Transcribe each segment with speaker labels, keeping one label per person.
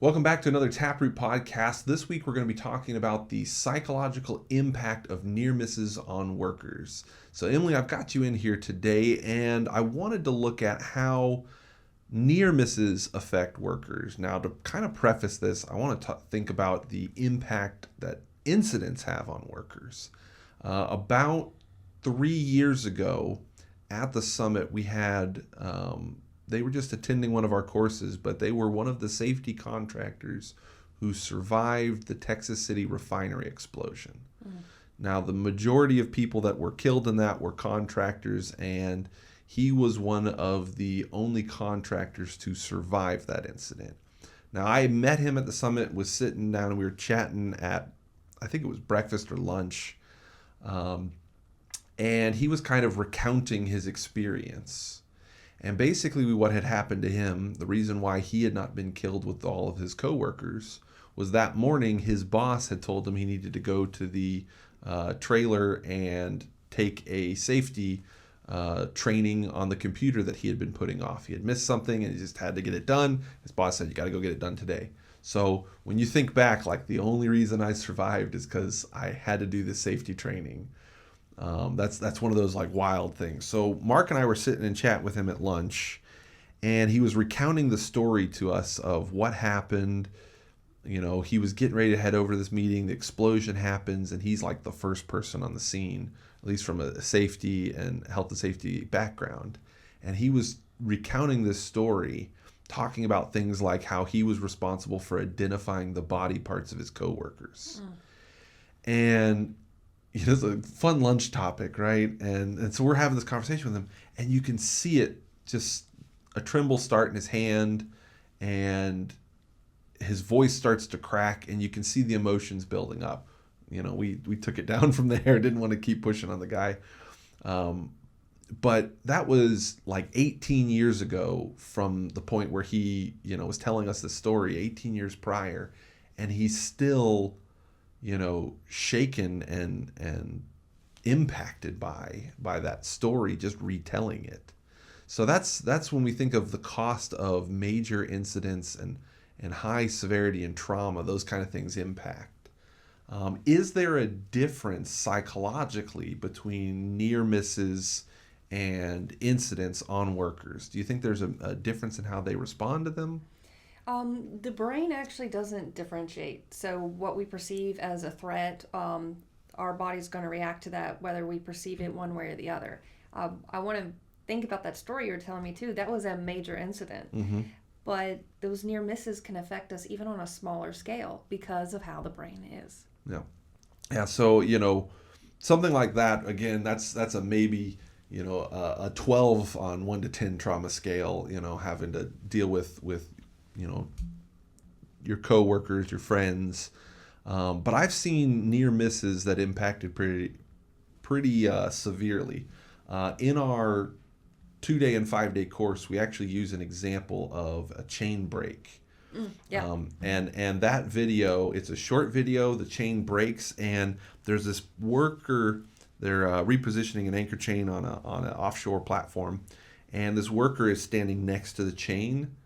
Speaker 1: Welcome back to another Taproot podcast. This week we're going to be talking about the psychological impact of near misses on workers. So, Emily, I've got you in here today, and I wanted to look at how near misses affect workers. Now, to kind of preface this, I want to think about the impact that incidents have on workers. About 3 years ago at the summit, we had they were just attending one of our courses, but they were one of the safety contractors who survived the Texas City refinery explosion. Now, the majority of people that were killed in that were contractors, and he was one of the only contractors to survive that incident. Now, I met him at the summit, was sitting down, and we were chatting at, I think it was breakfast or lunch, and he was kind of recounting his experience. And basically what had happened to him, the reason why he had not been killed with all of his coworkers, was that morning his boss had told him he needed to go to the trailer and take a safety training on the computer that he had been putting off. He had missed something and he just had to get it done. His boss said, "You got to go get it done today." So when you think back, like, the only reason I survived is because I had to do this safety training. That's one of those like wild things. So Mark and I were sitting and chat with him at lunch, and he was recounting the story to us of what happened. You know, he was getting ready to head over to this meeting. The explosion happens, and he's like the first person on the scene, at least from a safety and health and safety background. And he was recounting this story, talking about things like how he was responsible for identifying the body parts of his coworkers. And it's a fun lunch topic, right? And so we're having this conversation with him, and you can see it, just a tremble start in his hand, and his voice starts to crack, and you can see the emotions building up. You know, we took it down from there, didn't want to keep pushing on the guy. But that was like 18 years ago from the point where he, was telling us the story 18 years prior, and he's still shaken and impacted by that story, just retelling it. So that's when we think of the cost of major incidents and high severity and trauma, those kind of things impact. Is there a difference psychologically between near misses and incidents on workers? Do you think there's a difference in how they respond to them?
Speaker 2: The brain actually doesn't differentiate. So what we perceive as a threat, our body's going to react to that whether we perceive it one way or the other. I want to think about that story you were telling me too. That was a major incident.
Speaker 1: Mm-hmm.
Speaker 2: But those near misses can affect us even on a smaller scale because of how the brain is.
Speaker 1: Yeah. Yeah. So, something like that, again, that's a maybe, a 12 on 1 to 10 trauma scale, having to deal with your coworkers, your friends. But I've seen near misses that impacted pretty severely. In our 2-day and 5-day course, we actually use an example of a chain break.
Speaker 2: Yeah.
Speaker 1: And that video, it's a short video, the chain breaks, and there's this worker, they're repositioning an anchor chain on an offshore platform, and this worker is standing next to the chain,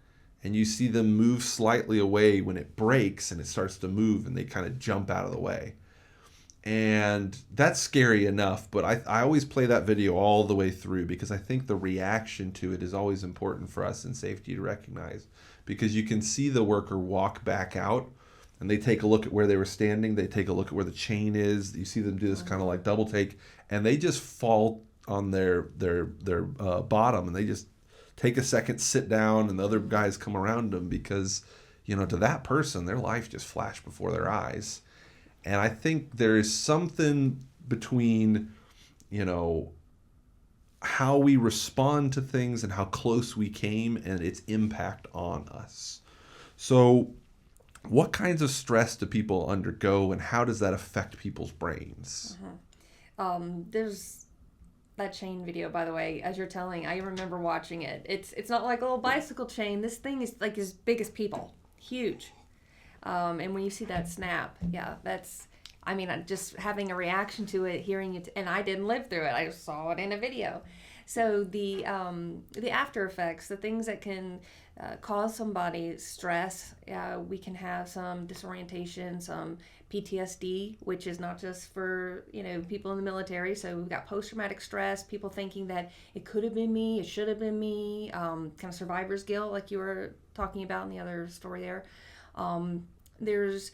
Speaker 1: and you see them move slightly away when it breaks and it starts to move, and they kind of jump out of the way. And that's scary enough, but I always play that video all the way through because I think the reaction to it is always important for us in safety to recognize, because you can see the worker walk back out and they take a look at where they were standing. They take a look at where the chain is. You see them do this kind of like double take, and they just fall on their bottom, and they just take a second, sit down, and the other guys come around them because, to that person, their life just flashed before their eyes. And I think there is something between, how we respond to things and how close we came and its impact on us. So what kinds of stress do people undergo, and how does that affect people's brains?
Speaker 2: There's that chain video, by the way, as you're telling, I remember watching it. It's not like a little bicycle chain. This thing is like as big as people. Huge. And when you see that snap, yeah, just having a reaction to it, hearing it, and I didn't live through it. I just saw it in a video. So the after effects, the things that can cause somebody stress, we can have some disorientation, some PTSD, which is not just for people in the military. So we've got post traumatic stress, people thinking that it could have been me, it should have been me, kind of survivor's guilt, like you were talking about in the other story there. There's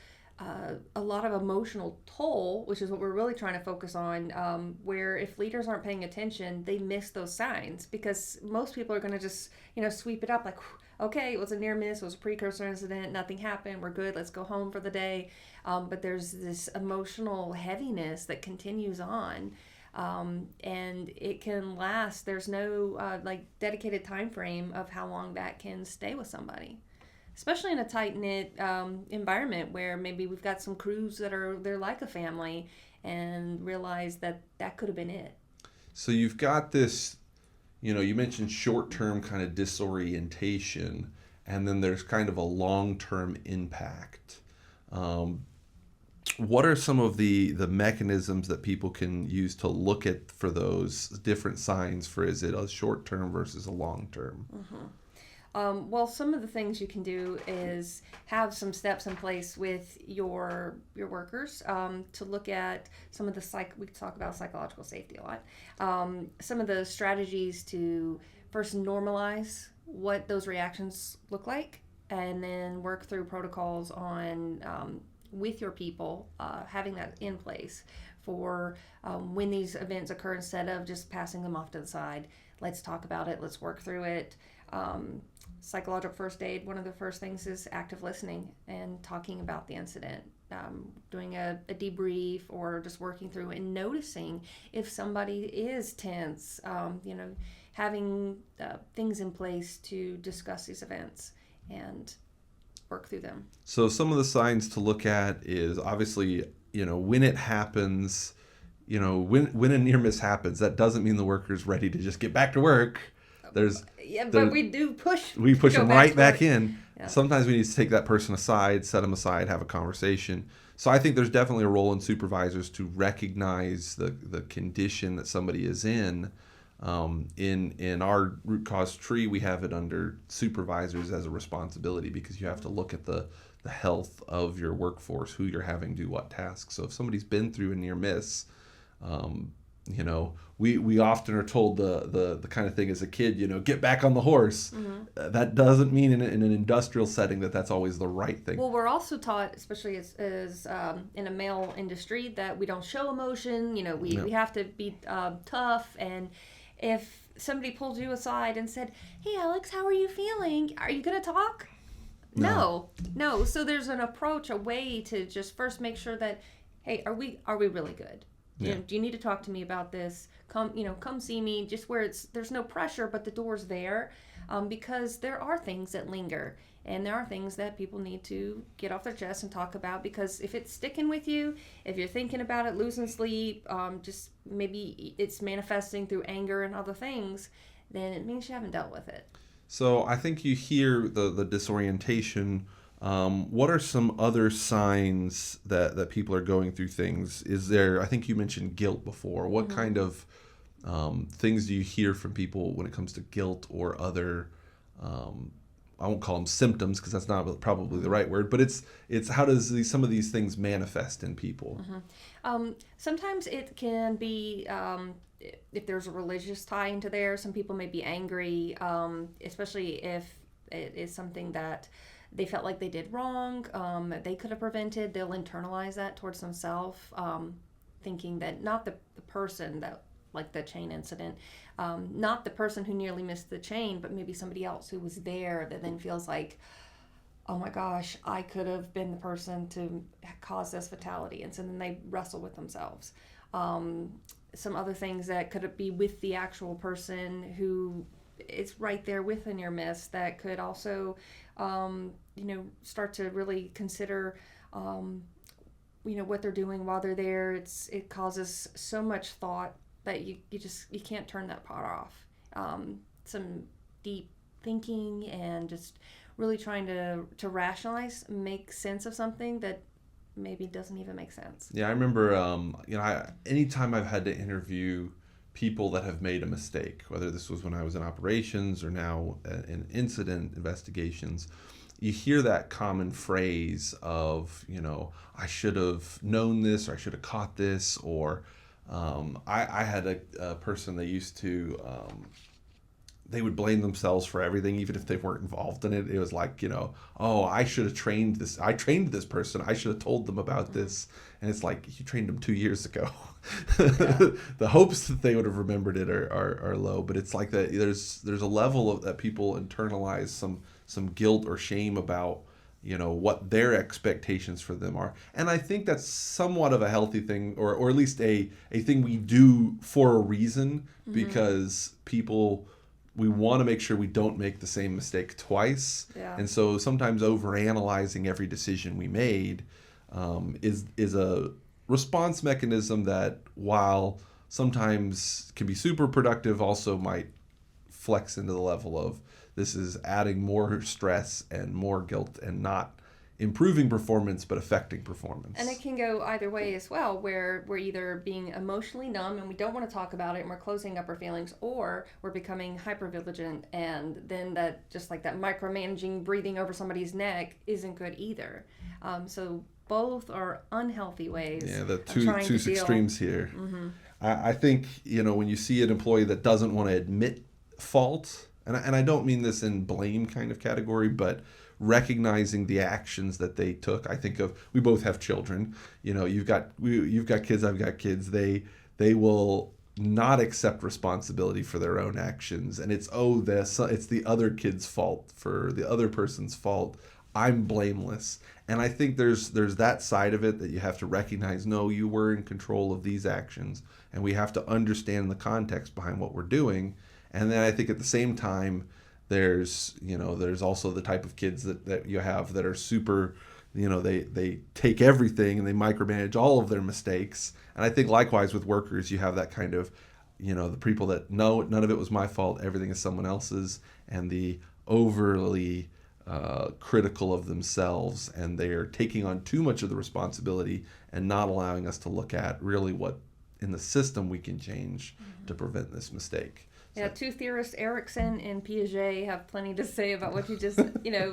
Speaker 2: a lot of emotional toll, which is what we're really trying to focus on, where if leaders aren't paying attention, they miss those signs, because most people are going to just, sweep it up like, okay, it was a near miss, it was a precursor incident, nothing happened, we're good, let's go home for the day. But there's this emotional heaviness that continues on. And it can last. There's no dedicated time frame of how long that can stay with somebody, especially in a tight-knit environment where maybe we've got some crews they're like a family, and realize that could have been it.
Speaker 1: So you've got this, you mentioned short-term kind of disorientation, and then there's kind of a long-term impact. What are some of the mechanisms that people can use to look at for those different signs for, is it a short-term versus a long-term?
Speaker 2: Well, some of the things you can do is have some steps in place with your workers to look at some of the we talk about psychological safety a lot. Some of the strategies to first normalize what those reactions look like, and then work through protocols on with your people, having that in place for when these events occur, instead of just passing them off to the side. Let's talk about it. Let's work through it. Psychological first aid, one of the first things is active listening and talking about the incident, doing a debrief, or just working through and noticing if somebody is tense, having things in place to discuss these events and work through them.
Speaker 1: So some of the signs to look at is obviously, when it happens, when a near miss happens, that doesn't mean the worker's ready to just get back to work.
Speaker 2: But we do push.
Speaker 1: We push them right back in.
Speaker 2: Yeah.
Speaker 1: Sometimes we need to take that person aside, set them aside, have a conversation. So I think there's definitely a role in supervisors to recognize the condition that somebody is in. In our root cause tree, we have it under supervisors as a responsibility, because you have to look at the health of your workforce, who you're having do what tasks. So if somebody's been through a near miss, we often are told the kind of thing as a kid, get back on the horse. Mm-hmm. That doesn't mean in an industrial setting that's always the right thing.
Speaker 2: Well, we're also taught, especially as in a male industry, that we don't show emotion. We have to be tough. And if somebody pulled you aside and said, "Hey, Alex, how are you feeling? Are you going to talk?" No. So there's an approach, a way to just first make sure that, hey, are we really good?
Speaker 1: Yeah.
Speaker 2: Do you need to talk to me about this? Come see me, just where there's no pressure, but the door's there, because there are things that linger, and there are things that people need to get off their chest and talk about, because if it's sticking with you, if you're thinking about it, losing sleep, just maybe it's manifesting through anger and other things, then it means you haven't dealt with it.
Speaker 1: So I think you hear the disorientation. What are some other signs that people are going through things? I think you mentioned guilt before. What mm-hmm. kind of things do you hear from people when it comes to guilt or other, I won't call them symptoms, because that's not probably the right word, but it's how does some of these things manifest in people?
Speaker 2: Mm-hmm. Sometimes it can be, if there's a religious tie into there, some people may be angry, especially if it is something that they felt like they did wrong, they could have prevented. They'll internalize that towards themselves, thinking that not the person that, like the chain incident, not the person who nearly missed the chain, but maybe somebody else who was there, that then feels like, oh my gosh, I could have been the person to cause this fatality. And so then they wrestle with themselves. Some other things that could be with the actual person who is right there with a near miss, that could also start to really consider what they're doing while they're there. It causes so much thought that you can't turn that pot off. Some deep thinking and just really trying to rationalize, make sense of something that maybe doesn't even make sense.
Speaker 1: Yeah, I remember anytime I've had to interview people that have made a mistake, whether this was when I was in operations or now in incident investigations, you hear that common phrase of, I should have known this, or I should have caught this, or I had a person that used to, they would blame themselves for everything, even if they weren't involved in it. It was like, oh, I should have trained this. I trained this person. I should have told them about this. And it's like, you trained them 2 years ago. Yeah. The hopes that they would have remembered it are low. But it's like that. There's a level of that people internalize some guilt or shame about, what their expectations for them are. And I think that's somewhat of a healthy thing, or at least a thing we do for a reason, because we want to make sure we don't make the same mistake twice.
Speaker 2: Yeah.
Speaker 1: And so sometimes overanalyzing every decision we made is a response mechanism that, while sometimes can be super productive, also might flex into the level of, this is adding more stress and more guilt and not improving performance but affecting performance.
Speaker 2: And it can go either way as well, where we're either being emotionally numb and we don't want to talk about it and we're closing up our feelings, or we're becoming hypervigilant, and then that, just like that micromanaging, breathing over somebody's neck isn't good either. So both are unhealthy ways.
Speaker 1: Yeah, the two extremes here.
Speaker 2: Mm-hmm.
Speaker 1: I think, when you see an employee that doesn't want to admit fault, and I don't mean this in blame kind of category, but recognizing the actions that they took. I think of, we both have children. You've got kids, I've got kids. They will not accept responsibility for their own actions, and it's the other kid's fault, for the other person's fault. I'm blameless. And I think there's that side of it that you have to recognize, no, you were in control of these actions, and we have to understand the context behind what we're doing. And then I think at the same time, there's also the type of kids that you have that are super, they take everything and they micromanage all of their mistakes. And I think likewise with workers, you have that kind of, the people that, no, none of it was my fault, everything is someone else's, and the overly critical of themselves, and they're taking on too much of the responsibility and not allowing us to look at really what in the system we can change to prevent this mistake.
Speaker 2: Yeah, two theorists, Erickson and Piaget, have plenty to say about what you just,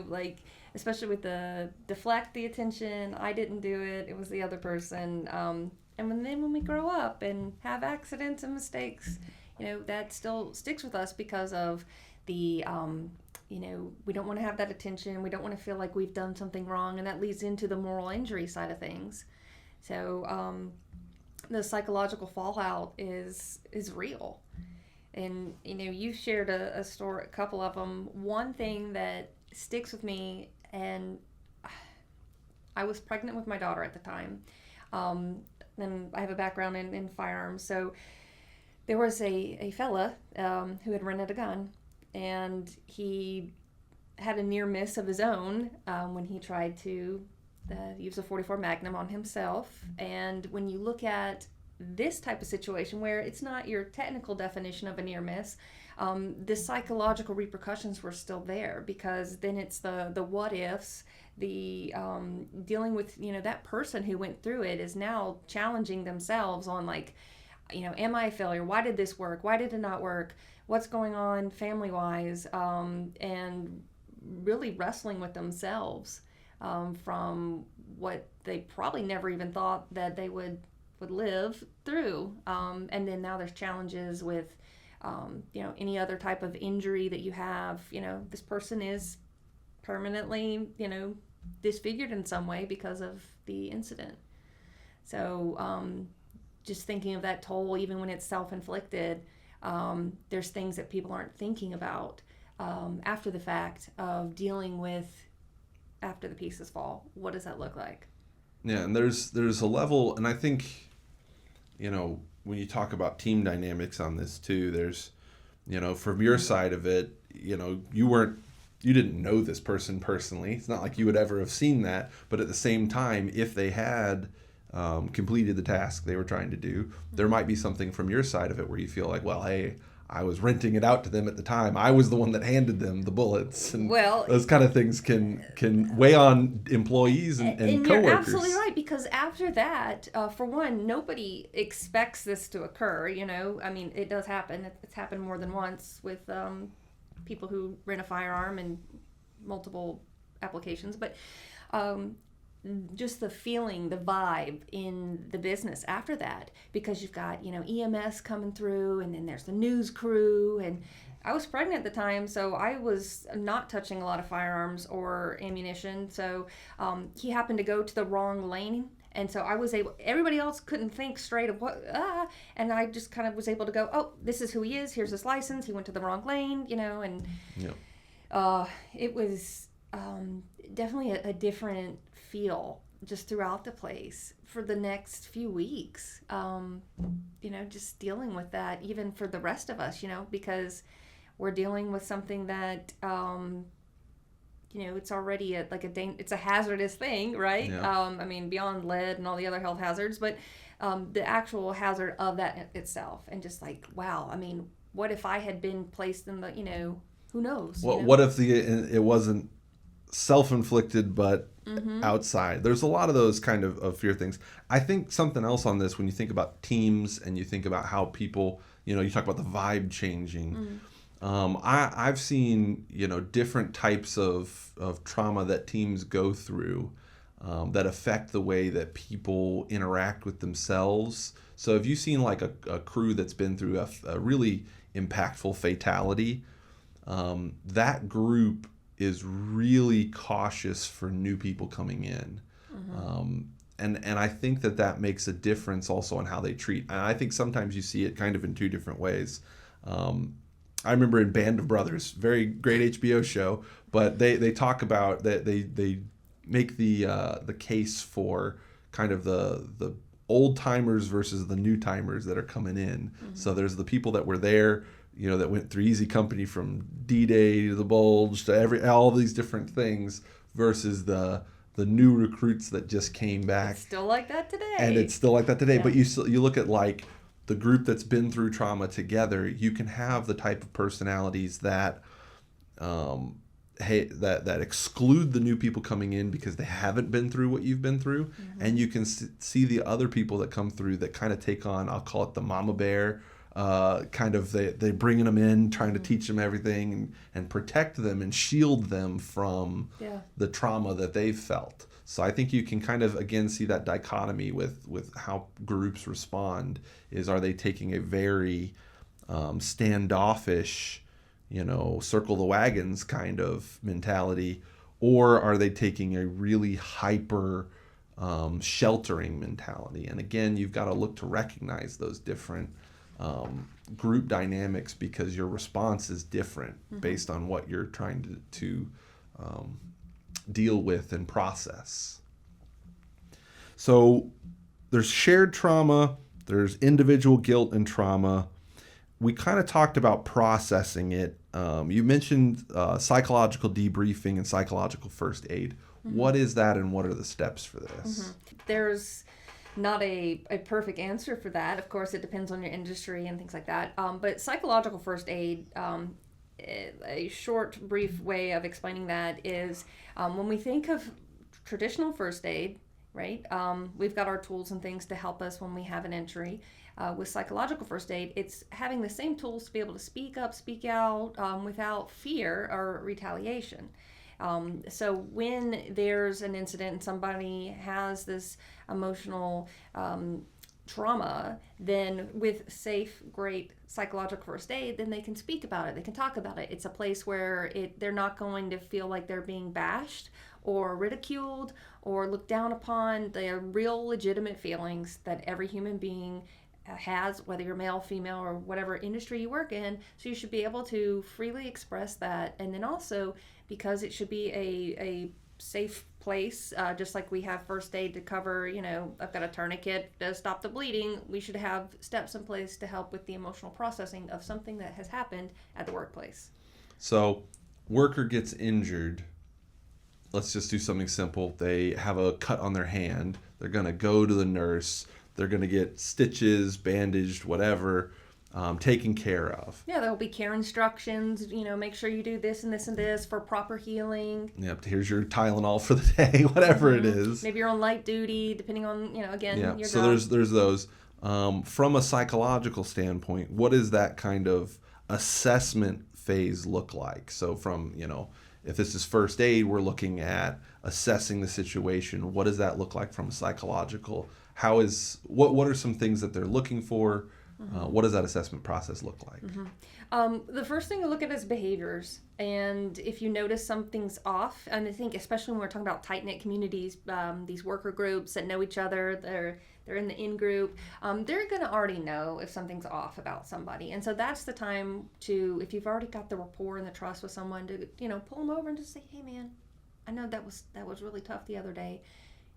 Speaker 2: like, especially with the deflect the attention, I didn't do it, it was the other person. And when we grow up and have accidents and mistakes, that still sticks with us because of the, we don't want to have that attention, we don't want to feel like we've done something wrong, and that leads into the moral injury side of things. So the psychological fallout is real. And, you shared a story, a couple of them. One thing that sticks with me, and I was pregnant with my daughter at the time. And I have a background in firearms. So there was a fella who had rented a gun, and he had a near miss of his own when he tried to use a .44 Magnum on himself. And when you look at this type of situation where it's not your technical definition of a near miss, the psychological repercussions were still there, because then it's the what ifs, the dealing with, that person who went through it is now challenging themselves on, like, am I a failure? Why did this work? Why did it not work? What's going on family wise? And really wrestling with themselves from what they probably never even thought that they would live through. And then now there's challenges with, any other type of injury that you have. This person is permanently, disfigured in some way because of the incident. So just thinking of that toll, even when it's self-inflicted, there's things that people aren't thinking about after the fact of dealing with after the pieces fall. What does that look like?
Speaker 1: Yeah, and there's a level, and I think, when you talk about team dynamics on this too, there's, from your side of it, you didn't know this person personally. It's not like you would ever have seen that, but at the same time, if they had completed the task they were trying to do, there might be something from your side of it where you feel like, well, hey, I was renting it out to them at the time. I was the one that handed them the bullets, and
Speaker 2: Well,
Speaker 1: those kind of things can weigh on employees and
Speaker 2: you're
Speaker 1: coworkers.
Speaker 2: absolutely right, because after that, for one, nobody expects this to occur. I mean, it does happen. It's happened more than once with people who rent a firearm in multiple applications, but just the feeling, the vibe in the business after that, because you've got EMS coming through, and then there's the news crew, and I was pregnant at the time, so I was not touching a lot of firearms or ammunition. So he happened to go to the wrong lane, and so I was able. Everybody else couldn't think straight of and I just kind of was able to go, oh, this is who he is. Here's his license. He went to the wrong lane, and it was definitely a different feel just throughout the place for the next few weeks. Just dealing with that, even for the rest of us, because we're dealing with something that it's already it's a hazardous thing, right? I mean, beyond lead and all the other health hazards, but the actual hazard of that itself, and just like, wow, I mean, what if I had been placed in the, who knows?
Speaker 1: What if it wasn't self-inflicted but outside? There's a lot of those kind of fear things. I think something else on this, when you think about teams and you think about how people, you talk about the vibe changing. I've seen different types of trauma that teams go through that affect the way that people interact with themselves. So if you've seen like a crew that's been through a really impactful fatality, that group is really cautious for new people coming in. And I think that makes a difference also on how they treat. And I think sometimes you see it kind of in two different ways. I remember in Band of Brothers, very great HBO show, but they talk about that they make the case for kind of the old timers versus the new timers that are coming in. So there's the people that were there, that went through Easy Company from D-Day to the Bulge to all these different things, versus the new recruits that just came back.
Speaker 2: It's still like that today.
Speaker 1: And it's still like that today.
Speaker 2: Yeah.
Speaker 1: But you look at like the group that's been through trauma together, you can have the type of personalities that that exclude the new people coming in because they haven't been through what you've been through. And you can see the other people that come through that kind of take on, I'll call it the mama bear, kind of they bringing them in, trying to teach them everything and protect them and shield them from the trauma that they've felt. So I think you can kind of, again, see that dichotomy with how groups respond. Are they taking a very standoffish, circle the wagons kind of mentality, or are they taking a really hyper sheltering mentality? And again, you've got to look to recognize those different group dynamics, because your response is different based on what you're trying to deal with and process. So there's shared trauma, there's individual guilt and trauma. We kind of talked about processing it. You mentioned psychological debriefing and psychological first aid. What is that, and what are the steps for this?
Speaker 2: There's not a perfect answer for that. Of course, it depends on your industry and things like that. But psychological first aid, a short, brief way of explaining that is when we think of traditional first aid, right? We've got our tools and things to help us when we have an injury. With psychological first aid, it's having the same tools to be able to speak up, speak out without fear or retaliation. So when there's an incident and somebody has this emotional trauma, then with safe, great psychological first aid, then they can speak about it. They can talk about it. It's a place where they're not going to feel like they're being bashed or ridiculed or looked down upon. They are real, legitimate feelings that every human being has, whether you're male, female, or whatever industry you work in. So you should be able to freely express that. And then also, because it should be a safe place, just like we have first aid to cover, I've got a tourniquet to stop the bleeding, we should have steps in place to help with the emotional processing of something that has happened at the workplace.
Speaker 1: So worker gets injured. Let's just do something simple. They have a cut on their hand. They're going to go to the nurse. They're going to get stitches, bandaged, whatever. taken care of.
Speaker 2: Yeah, there'll be care instructions, make sure you do this and this and this for proper healing.
Speaker 1: Yep, here's your Tylenol for the day, whatever it is.
Speaker 2: Maybe you're on light duty, depending on, again,
Speaker 1: Yeah,
Speaker 2: your
Speaker 1: so
Speaker 2: job.
Speaker 1: there's those. From a psychological standpoint, what does that kind of assessment phase look like? So from, if this is first aid, we're looking at assessing the situation. What does that look like from a psychological? What are some things that they're looking for? What does that assessment process look like?
Speaker 2: The first thing to look at is behaviors. And if you notice something's off, and I think especially when we're talking about tight-knit communities, these worker groups that know each other, they're in the in-group, they're going to already know if something's off about somebody. And so that's the time to, if you've already got the rapport and the trust with someone, to, pull them over and just say, hey, man, I know that was really tough the other day.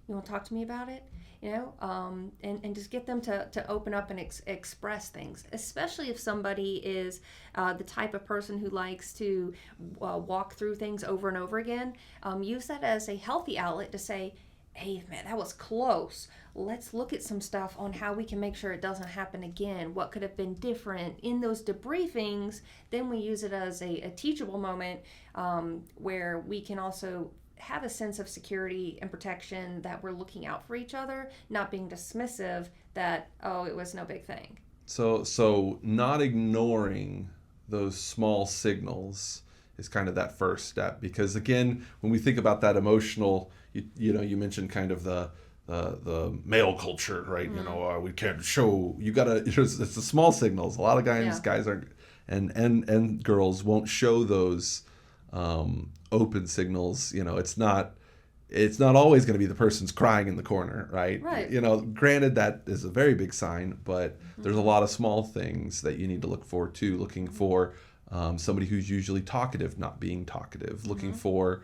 Speaker 2: You want to talk to me about it? And just get them to open up and express things, especially if somebody is the type of person who likes to walk through things over and over again. Use that as a healthy outlet to say, hey, man, that was close. Let's look at some stuff on how we can make sure it doesn't happen again. What could have been different in those debriefings? Then we use it as a teachable moment where we can also have a sense of security and protection, that we're looking out for each other, not being dismissive that, oh, it was no big thing.
Speaker 1: So not ignoring those small signals is kind of that first step, because again, when we think about that emotional, you mentioned kind of the male culture, right? We can't show, it's the small signals. A lot of guys aren't, and girls won't show those open signals. It's not always going to be the person's crying in the corner, right? Granted, that is a very big sign, but there's a lot of small things that you need to look for too. Looking for somebody who's usually talkative not being talkative, looking for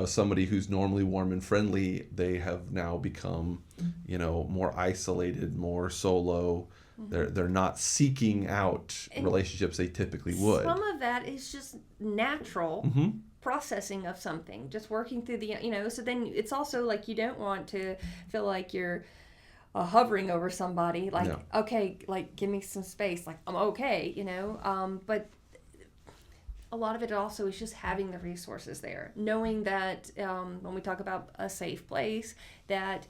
Speaker 1: somebody who's normally warm and friendly, they have now become more isolated, more solo. They're not seeking out relationships they typically would.
Speaker 2: Some of that is just natural processing of something, just working through the, so then it's also like, you don't want to feel like you're hovering over somebody, like, okay, like, give me some space, like, I'm okay, but a lot of it also is just having the resources there, knowing that when we talk about a safe place, that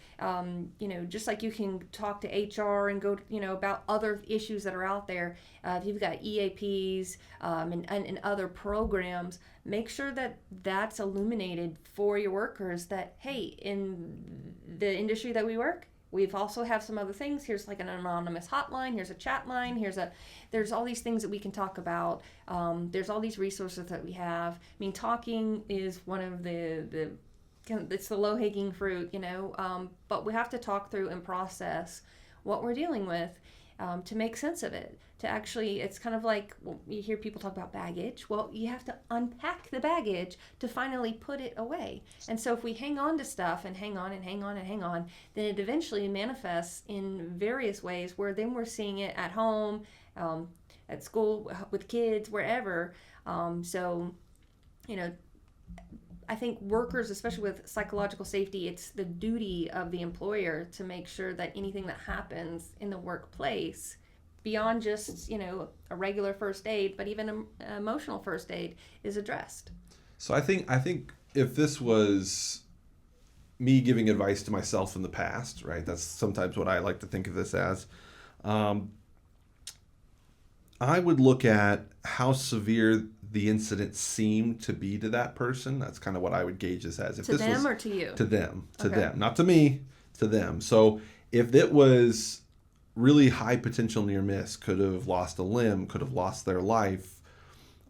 Speaker 2: just like you can talk to HR and go about other issues that are out there, if you've got EAPs and other programs, make sure that that's illuminated for your workers, that hey, in the industry that we work, we've also have some other things. Here's like an anonymous hotline. Here's a chat line. There's all these things that we can talk about. There's all these resources that we have. I mean, talking is one of it's the low-hanging fruit, but we have to talk through and process what we're dealing with to make sense of it. To actually, it's kind of like, you hear people talk about baggage. Well, you have to unpack the baggage to finally put it away. And so if we hang on to stuff and hang on and hang on and hang on, then it eventually manifests in various ways, where then we're seeing it at home, at school, with kids, wherever. So, I think workers, especially with psychological safety, it's the duty of the employer to make sure that anything that happens in the workplace, beyond just a regular first aid, but even an emotional first aid, is addressed.
Speaker 1: So I think if this was me giving advice to myself in the past, right? That's sometimes what I like to think of this as. I would look at how severe the incident seemed to be to that person. That's kind of what I would gauge this as. If
Speaker 2: to
Speaker 1: this
Speaker 2: them
Speaker 1: was,
Speaker 2: or to you?
Speaker 1: To them. To them. Not to me, to them. So if it was really high potential near miss, could have lost a limb, could have lost their life,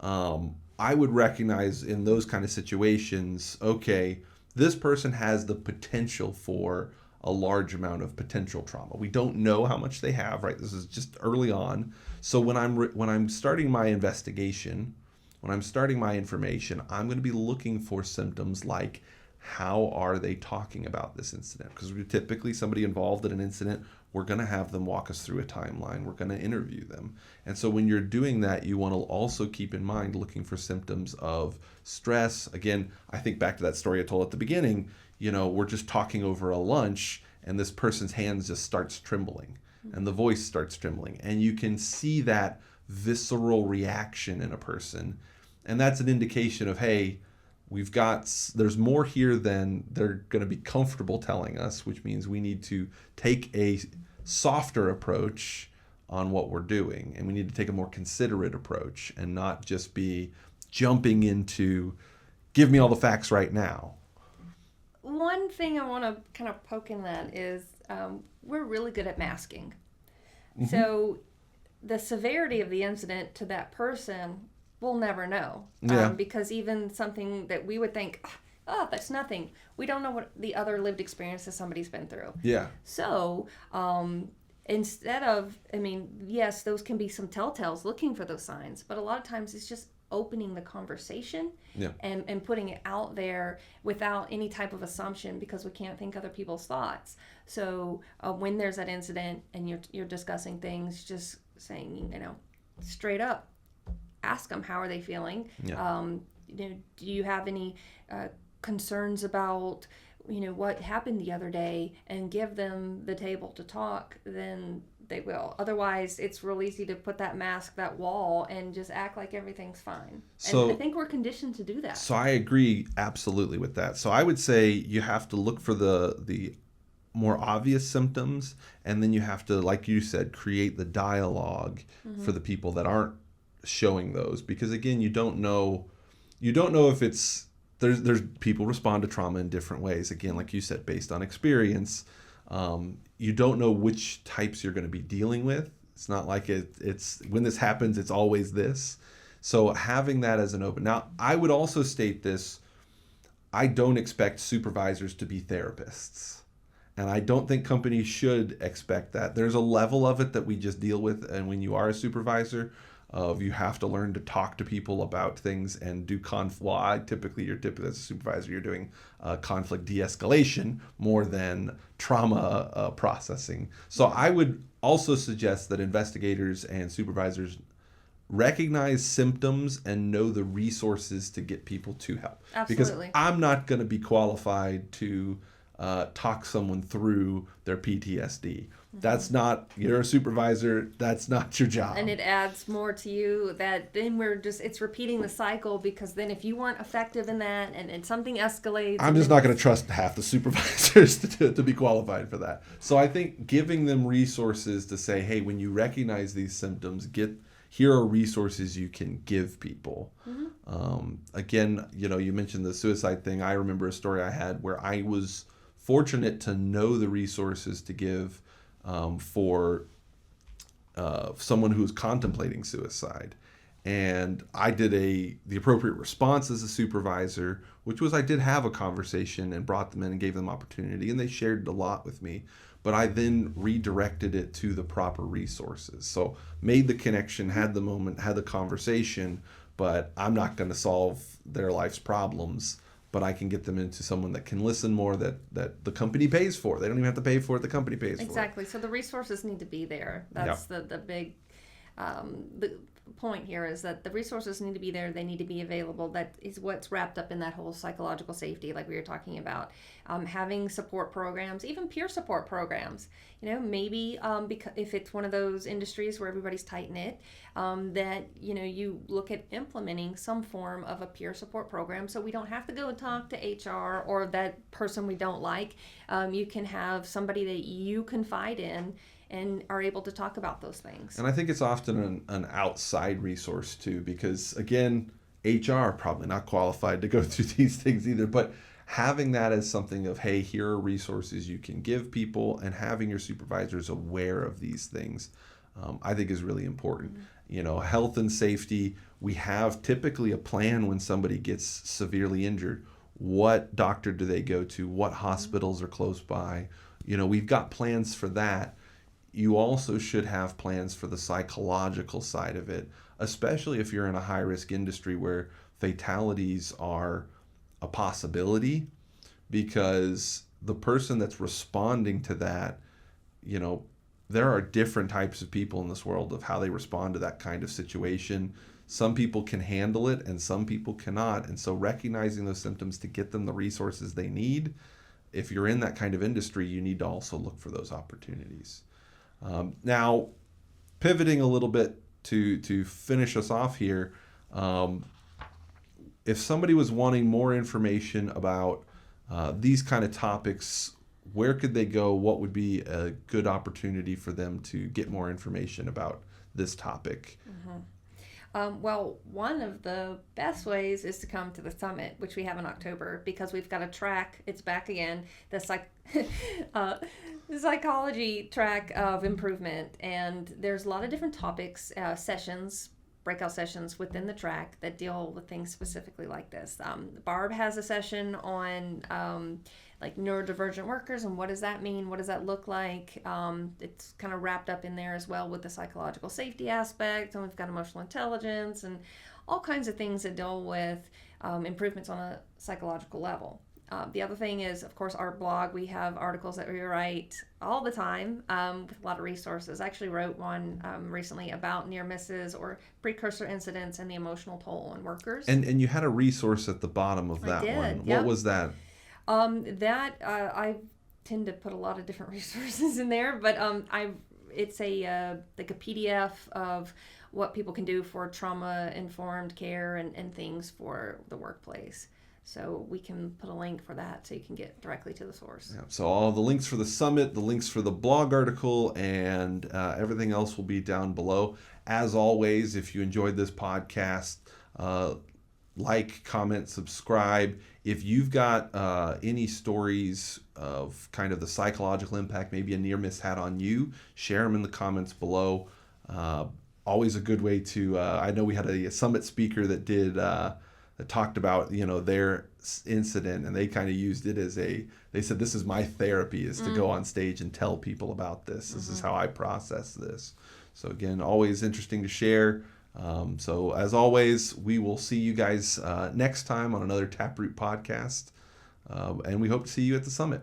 Speaker 1: I would recognize in those kind of situations, okay, this person has the potential for a large amount of potential trauma. We don't know how much they have, right? This is just early on. So when I'm starting my investigation, when I'm starting my information, I'm going to be looking for symptoms like, how are they talking about this incident? Because we're typically, somebody involved in an incident, we're going to have them walk us through a timeline. We're going to interview them. And so when you're doing that, you want to also keep in mind looking for symptoms of stress. Again, I think back to that story I told at the beginning, we're just talking over a lunch and this person's hands just starts trembling. and the voice starts trembling, and you can see that visceral reaction in a person, and that's an indication of, hey, there's more here than they're going to be comfortable telling us, which means we need to take a softer approach on what we're doing, and we need to take a more considerate approach and not just be jumping into give me all the facts right now.
Speaker 2: One thing I want to kind of poke in that is we're really good at masking. So the severity of the incident to that person, we'll never know. Because even something that we would think, oh, that's nothing, we don't know what the other lived experiences somebody's been through.
Speaker 1: Yeah.
Speaker 2: So instead of, yes, those can be some telltales, looking for those signs, but a lot of times it's just opening the conversation and putting it out there without any type of assumption, because we can't think other people's thoughts. So when there's that incident and you're discussing things, just saying, straight up, ask them, how are they feeling? Do you have any concerns about what happened the other day, and give them the table to talk, then they will. Otherwise, it's real easy to put that mask, that wall, and just act like everything's fine.
Speaker 1: So,
Speaker 2: and I think we're conditioned to do that.
Speaker 1: So I agree absolutely with that. So I would say you have to look for the more obvious symptoms, and then you have to, like you said, create the dialogue for the people that aren't showing those, because again, you don't know if it's there's people respond to trauma in different ways, again, like you said, based on experience. You don't know which types you're going to be dealing with. It's not like it's when this happens, it's always this. So having that as an open. Now, I would also state this: I don't expect supervisors to be therapists, and I don't think companies should expect that. There's a level of it that we just deal with, and when you are a supervisor, you have to learn to talk to people about things and do typically as a supervisor, you're doing conflict de-escalation more than trauma processing. So I would also suggest that investigators and supervisors recognize symptoms and know the resources to get people to help.
Speaker 2: Absolutely.
Speaker 1: Because I'm not going to be qualified to talk someone through their PTSD. That's not, you're a supervisor, that's not your job.
Speaker 2: And it adds more to you, that then it's repeating the cycle, because then if you weren't effective in that and something escalates.
Speaker 1: I'm just not going to trust half the supervisors to be qualified for that. So I think giving them resources to say, hey, when you recognize these symptoms, here are resources you can give people. Again, you mentioned the suicide thing. I remember a story I had where I was fortunate to know the resources to give for someone who's contemplating suicide. And I did the appropriate response as a supervisor, which was I did have a conversation and brought them in and gave them opportunity, and they shared a lot with me. But I then redirected it to the proper resources. So made the connection, had the moment, had the conversation, but I'm not going to solve their life's problems. But I can get them into someone that can listen more, that the company pays for. They don't even have to pay for it. The company pays for it.
Speaker 2: Exactly. So the resources need to be there. That's the big the point here, is that the resources need to be there. They need to be available. That is what's wrapped up in that whole psychological safety, like we were talking about. Having support programs, even peer support programs. Maybe because if it's one of those industries where everybody's tight-knit, that you look at implementing some form of a peer support program, so we don't have to go and talk to HR or that person we don't like. You can have somebody that you confide in and are able to talk about those things.
Speaker 1: And I think it's often an outside resource too, because again, HR probably not qualified to go through these things either, but having that as something of, hey, here are resources you can give people, and having your supervisors aware of these things, I think is really important. Health and safety, we have typically a plan when somebody gets severely injured. What doctor do they go to? What hospitals are close by? We've got plans for that. You also should have plans for the psychological side of it, especially if you're in a high-risk industry where fatalities are a possibility, because the person that's responding to that, there are different types of people in this world of how they respond to that kind of situation. Some people can handle it and some people cannot. And so recognizing those symptoms to get them the resources they need, if you're in that kind of industry, you need to also look for those opportunities. Now, pivoting a little bit to finish us off here, if somebody was wanting more information about these kind of topics, where could they go? What would be a good opportunity for them to get more information about this topic?
Speaker 2: Well, one of the best ways is to come to the summit, which we have in October, because we've got a track. It's back again, the psychology track of improvement, and there's a lot of different topics, sessions, breakout sessions within the track that deal with things specifically like this. Barb has a session on like neurodivergent workers and what does that mean? What does that look like? It's kind of wrapped up in there as well with the psychological safety aspect, and we've got emotional intelligence and all kinds of things that deal with improvements on a psychological level. The other thing is, of course, our blog. We have articles that we write all the time with a lot of resources. I actually wrote one recently about near misses or precursor incidents and the emotional toll on workers.
Speaker 1: And you had a resource at the bottom of that one.
Speaker 2: Yep.
Speaker 1: What was that?
Speaker 2: I tend to put a lot of different resources in there, but it's like a PDF of what people can do for trauma-informed care and things for the workplace. So we can put a link for that so you can get directly to the source.
Speaker 1: Yeah, so all the links for the summit, the links for the blog article, and everything else will be down below. As always, if you enjoyed this podcast, like, comment, subscribe. If you've got any stories of kind of the psychological impact maybe a near miss had on you, share them in the comments below. Always a good way to, I know we had a summit speaker that did, that talked about, their incident, and they kind of used it as they said, this is my therapy, is to go on stage and tell people about this. This is how I process this. So again, always interesting to share. So as always, we will see you guys next time on another Taproot podcast, and we hope to see you at the summit.